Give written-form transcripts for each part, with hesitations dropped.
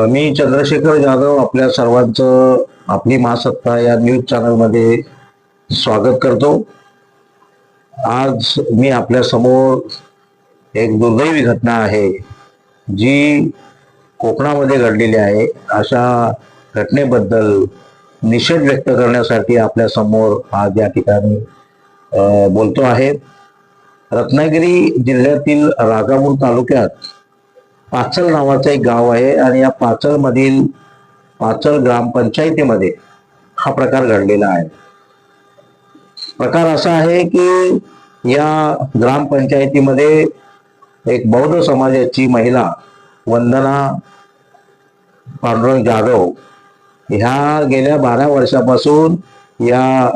मी चंद्रशेखर जाधव आपल्या सर्वांचं आपली महासत्ता या न्यूज चॅनलमध्ये स्वागत करतो। आज मी आपल्या समोर एक दुर्दैवी घटना आहे जी कोकणामध्ये घडलेली आहे। अशा घटनेबद्दल निषेध व्यक्त करण्यासाठी आपल्या समोर आज या ठिकाणी बोलतो आहे। रत्नागिरी जिल्ह्यातील राजापूर तालुक्यात पाचल नावाचं एक गाव आहे आणि या पाचल मधील पाचल ग्रामपंचायतीमध्ये हा प्रकार घडलेला आहे। प्रकार असा आहे की या ग्रामपंचायतीमध्ये एक बौद्ध समाजाची महिला वंदना पांडुरंग जाधव ह्या गेल्या 12 वर्षापासून या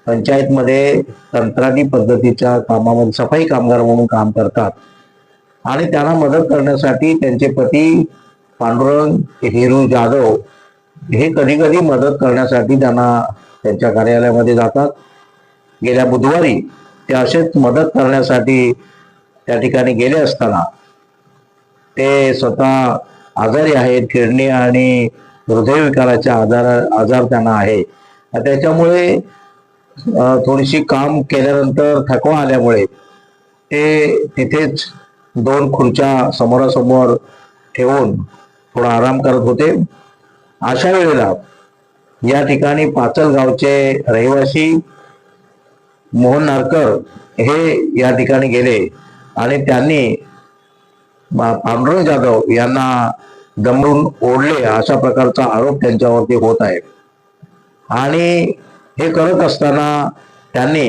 पंचायतमध्ये कंत्राटी पद्धतीच्या कामामध्ये सफाई कामगार म्हणून काम करतात आणि त्यांना मदत करण्यासाठी त्यांचे पती पांडुरंग हिरू जाधव हे कधी कधी मदत करण्यासाठी त्यांना त्यांच्या कार्यालयामध्ये जातात। गेल्या बुधवारी ते असेच मदत करण्यासाठी त्या ठिकाणी गेले असताना ते स्वतः आजारी आहेत, किडनी आणि हृदयविकाराचे आजार त्यांना आहे। त्याच्यामुळे थोडीशी काम केल्यानंतर थकवा आल्यामुळे ते तिथेच 2 खुर्च्या समोरासमोर ठेवून थोडा आराम करत होते। अशा वेळेला या ठिकाणी पाचल गावचे रहिवासी मोहन नारकर हे या ठिकाणी गेले आणि त्यांनी पांडुरंग जाधव यांना दमडून ओढले अशा प्रकारचा आरोप त्यांच्यावरती होत आहे। आणि हे करत असताना त्यांनी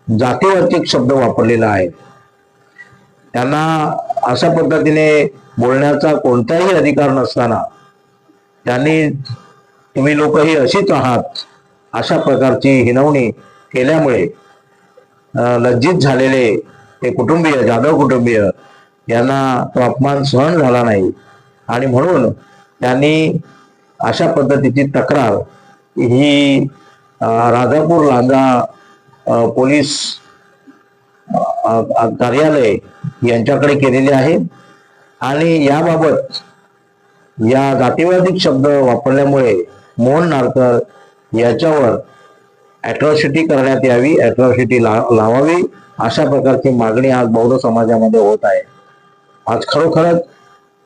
जातीवाचक शब्द वापरलेला आहे। त्यांना अशा पद्धतीने बोलण्याचा कोणताही अधिकार नसताना त्यांनी तुम्ही लोक ही अशीच आहात अशा प्रकारची हिणवणी केल्यामुळे लज्जित झालेले ते कुटुंबीय जाधव कुटुंबीय यांना तो अपमान सहन झाला नाही आणि म्हणून त्यांनी अशा पद्धतीची तक्रार ही राजापूर लांजा पोलीस कार्यालय यांच्याकडे केलेली आहे। आणि याबाबत या जातीवादी शब्द वापरल्यामुळे मोहन नारकर याच्यावर अॅट्रॉसिटी करण्यात यावी, अॅट्रॉसिटी लावावी अशा प्रकारची मागणी आज बौद्ध समाजामध्ये होत आहे। आज खरोखरच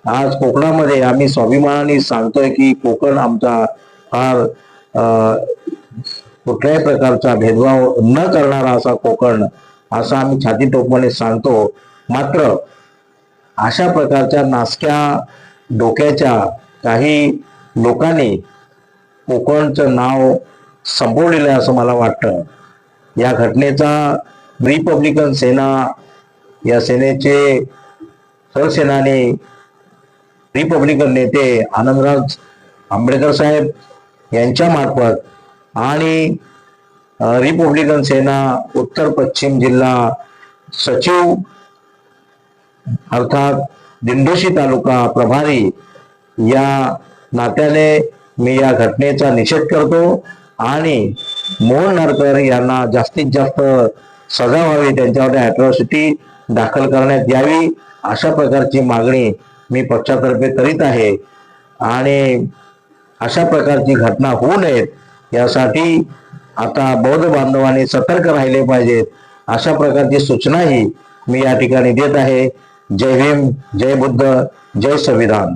आज कोकणामध्ये आम्ही स्वाभिमानाने सांगतोय की कोकण आमचा फार कुठल्याही प्रकारचा भेदभाव न करणारा असा कोकण असं आम्ही छाती टोपणे सांगतो। मात्र अशा प्रकारच्या नासक्या डोक्याच्या काही लोकांनी कोकणचं नाव संपवलेलं आहे असं मला वाटतं। या घटनेचा रिपब्लिकन सेना या सेनेचे सरसेनानी रिपब्लिकन नेते आनंदराज आंबेडकर साहेब यांच्या मार्फत आणि रिपब्लिकन सेना उत्तर पश्चिम जिल्हा सचिव अर्थात दिंडोशी तालुका प्रभारी या नात्याने मी या घटनेचा निषेध करतो आणि मोहन नारकर यांना जास्तीत जास्त सजा व्हावी, त्यांच्यावर अॅट्रॉसिटी दाखल करण्यात यावी अशा प्रकारची मागणी मी पक्षातर्फे करीत आहे। आणि अशा प्रकारची घटना होऊ नयेत यासाठी आता बौद्ध बांधवांनी सतर्क राहिले पाहिजेत अशा प्रकारची सूचनाही मी या ठिकाणी देत आहे। जय भीम, जय बुद्ध, जय संविधान।